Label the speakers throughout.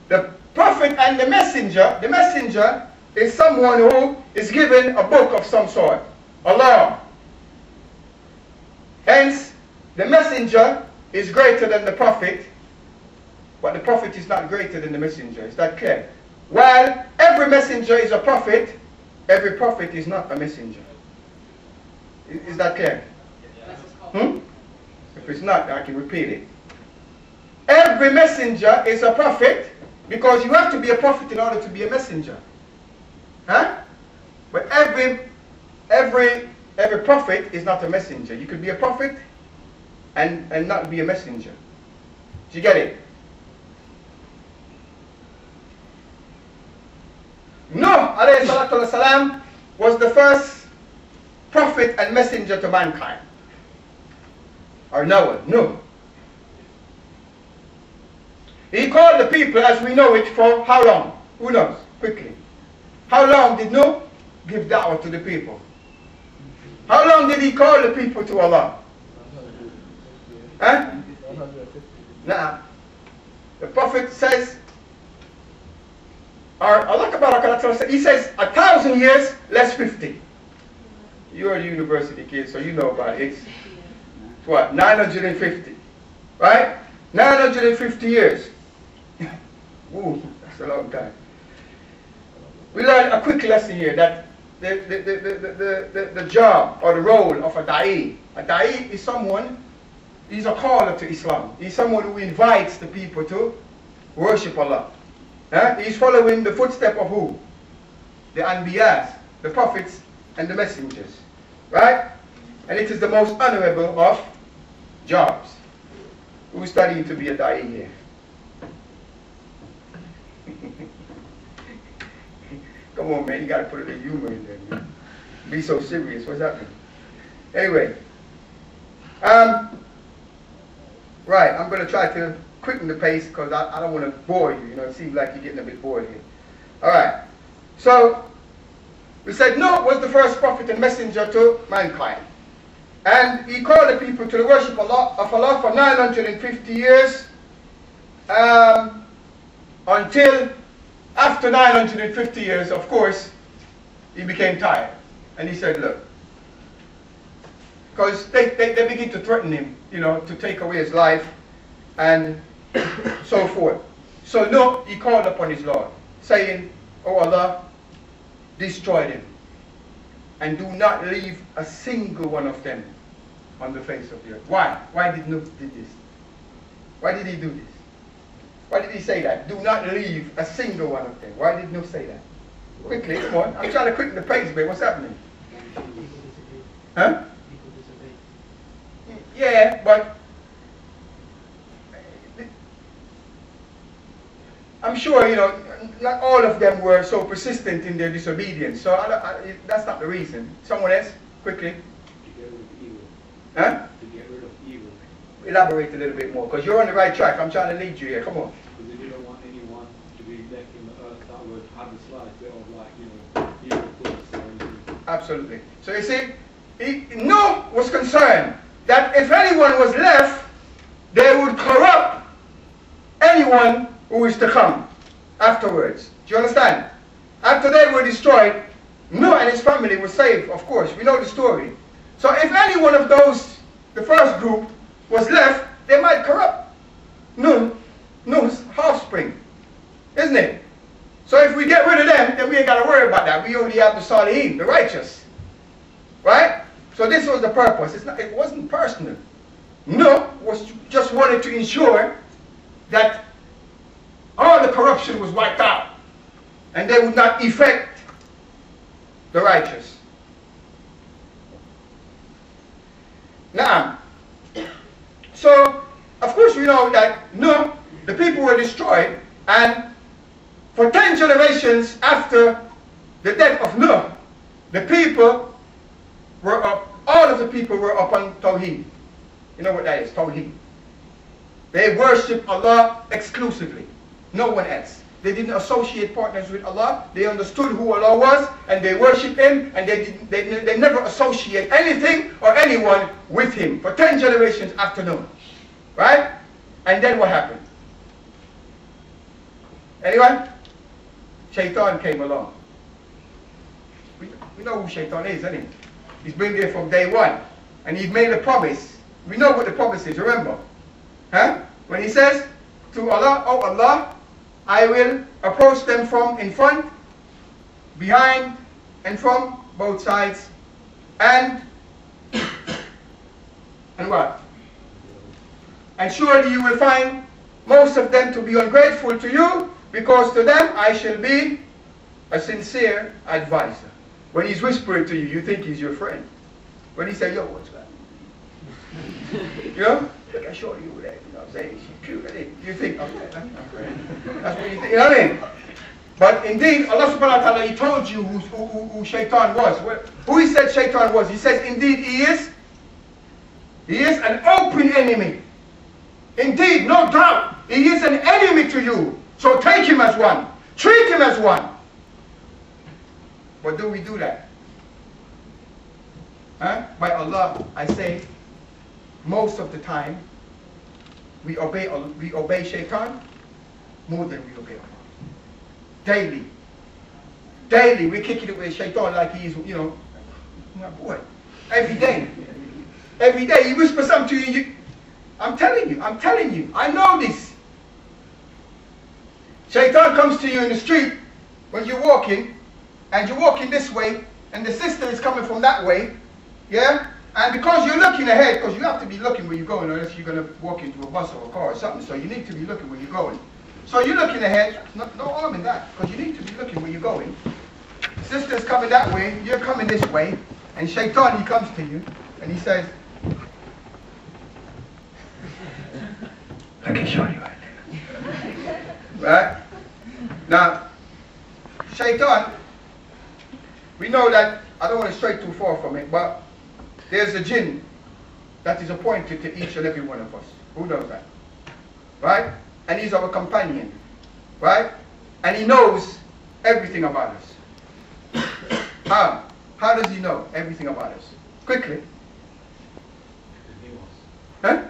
Speaker 1: The prophet and the messenger is someone who is given a book of some sort, a law. Hence, the messenger is greater than the prophet, but the prophet is not greater than the messenger. Is that clear? While every messenger is a prophet, every prophet is not a messenger. Is that clear? If it's not, I can repeat it. Every messenger is a prophet, because you have to be a prophet in order to be a messenger. Huh? But every prophet is not a messenger. You could be a prophet and not be a messenger. Do you get it? Noah alayhi salatu wasalam was the first prophet and messenger to mankind. Or Noah. He called the people as we know it for how long? Who knows? Quickly. How long did Noah give da'wah to the people? How long did he call the people to Allah? Huh? Nah. The Prophet says, or Allah he says 1,000 years less 50. You're a university kid, so you know about it. It's what? 950. Right? 950 years. Ooh, that's a long time. We learned a quick lesson here that the job or the role of a da'i is someone, he's a caller to Islam. He's someone who invites the people to worship Allah. He's following the footstep of who? The Anbiyas, the prophets and the messengers. Right? And it is the most honorable of jobs. Who's studying to be a da'i here? Come on, man, you got to put a little humor in there, man. Be so serious. What's happening? Anyway. Right, I'm going to try to quicken the pace because I don't want to bore you. You know, it seems like you're getting a bit bored here. All right. So, we said Noah was the first prophet and messenger to mankind. And he called the people to the worship of Allah for 950 years until after 950 years, of course, he became tired. And he said, look, because they begin to threaten him, you know, to take away his life and so forth. So no, he called upon his Lord, saying, oh Allah, destroy them. And do not leave a single one of them on the face of the earth. Why? Why did Noah do this? Why did he do this? Why did he say that? Do not leave a single one of them. Why did Noah say that? Quickly, come on. I'm trying to quicken the pace, but what's happening? Huh? Yeah, but I'm sure, you know, not all of them were so persistent in their disobedience. So that's not the reason. Someone else, quickly.
Speaker 2: To get rid of evil.
Speaker 1: Huh?
Speaker 2: To get rid of evil.
Speaker 1: Elaborate a little bit more, because you're on the right track. I'm trying to lead you here. Come on.
Speaker 2: Because they didn't want anyone to be left in the earth that would have this life bit of like, you know, evil thoughts or anything.
Speaker 1: Absolutely. So you see, Noah was concerned that if anyone was left, they would corrupt anyone who is to come afterwards. Do you understand? After they were destroyed, Noah and his family were saved, of course. We know the story. So if any one of those, the first group, was left, they might corrupt Noah's offspring. Isn't it? So if we get rid of them, then we ain't got to worry about that. We already have the Salihin, the righteous. Right? So this was the purpose. It wasn't personal. Noah just wanted to ensure that all the corruption was wiped out and they would not affect the righteous. Now, so of course we know that Noah, the people were destroyed, and for 10 generations after the death of Noah, the people were up, all of the people were upon Tawheed. You know what that is, Tawheed. They worshipped Allah exclusively, no one else. They didn't associate partners with Allah. They understood who Allah was, and they worshipped Him, and they never associate anything or anyone with Him for 10 generations after Noah. Right? And then what happened? Anyone? Shaitan came along. We know who Shaitan is, isn't he? He's been there from day one. And he's made a promise. We know what the promise is, remember? Huh? When he says to Allah, "Oh Allah, I will approach them from in front, behind, and from both sides, and what? And surely you will find most of them to be ungrateful to you, because to them I shall be a sincere advisor." When he's whispering to you, you think he's your friend. When he says, "Yo, what's that?" You know? Look, I showed you that. You know what I'm saying? She's cute, isn't it? You think, okay, that's my friend. That's what you think. You know what I mean? But indeed, Allah subhanahu wa ta'ala, He told you who Shaitan was. Who He said Shaitan was. He says, indeed, he is an open enemy. Indeed, no doubt, he is an enemy to you. So take him as one. Treat him as one. But do we do that? Huh? By Allah, I say, most of the time, we obey Shaitan more than we obey Allah. Daily. Daily, we're kicking it with Shaitan like he's, you know, my boy. Every day. Every day, he whispers something to you. I'm telling you, I know this. Shaitan comes to you in the street when you're walking, and you're walking this way, and the sister is coming from that way, yeah? And because you're looking ahead, because you have to be looking where you're going, unless you're going to walk into a bus or a car or something, so you need to be looking where you're going. So you're looking ahead, no harm in that, because you need to be looking where you're going. The sister's coming that way, you're coming this way, and Shaitan, he comes to you, and he says, I can show you right there. Right? Now, Shaitan, we know that, I don't want to stray too far from it, but there's a jinn that is appointed to each and every one of us. Who knows that? Right? And he's our companion. Right? And he knows everything about us. How? How does he know everything about us? Quickly. Huh?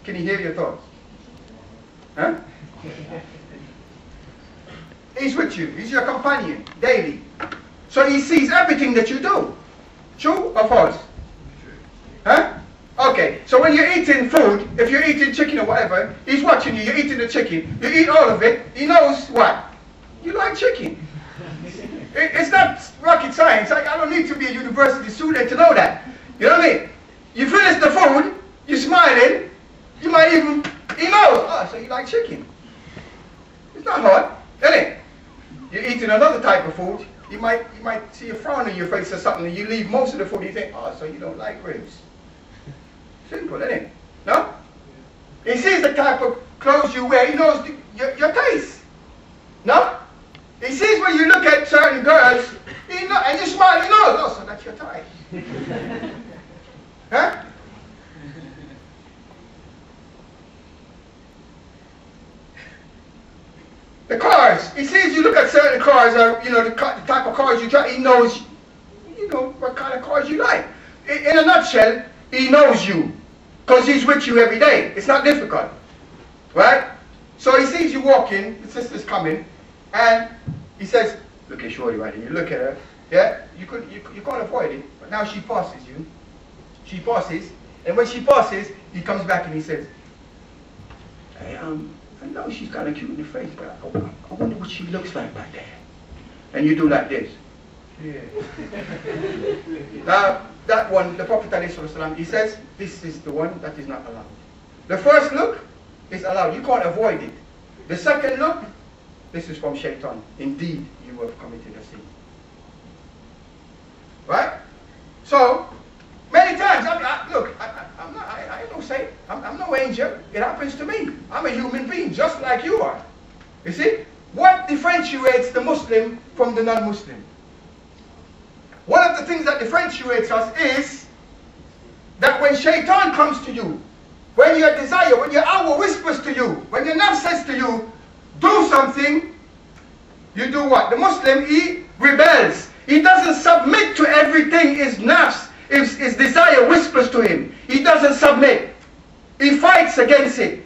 Speaker 1: Can he hear your thoughts? Huh? He's with you. He's your companion daily. So he sees everything that you do. True or false? Huh? Okay. So when you're eating food, if you're eating chicken or whatever, he's watching you. You're eating the chicken. You eat all of it. He knows what? You like chicken. It's not rocket science. I don't need to be a university student to know that. You know what I mean? You finish the food. You're smiling. You might even, he knows. Oh, so you like chicken. It's not hard, is it? You're eating another type of food. You might see a frown on your face or something, and you leave most of the food. You think, oh, so you don't like ribs. Simple, isn't it? No? He sees the type of clothes you wear. He knows your taste. No? He sees when you look at certain girls, and you smile. He knows. Oh, so that's your type. Huh? The cars. He sees you look at certain cars, or the type of cars you drive. He knows, what kind of cars you like. In a nutshell, he knows you, because he's with you every day. It's not difficult, right? So he sees you walking. The sister's coming, and he says, "Look at Shorty right here." You look at her. Yeah, you can't avoid it. But now she passes you. She passes, and when she passes, he comes back and he says, "Hey, I know she's kind of cute in the face, but I wonder what she looks like back there." And you do like this. Yeah. Now, that one, the Prophet ﷺ, he says, this is the one that is not allowed. The first look is allowed. You can't avoid it. The second look, this is from Shaitan. Indeed, you have committed a sin. Right? So, many times, I ain't no saint. I'm no angel. It happens to me. I'm a human being, just like you are. You see? What differentiates the Muslim from the non-Muslim? One of the things that differentiates us is that when Shaitan comes to you, when your desire, when your hour whispers to you, when your nafs says to you, do something, you do what? The Muslim, he rebels. He doesn't submit to everything his nafs, his desire whispers to him. He doesn't submit. He fights against it.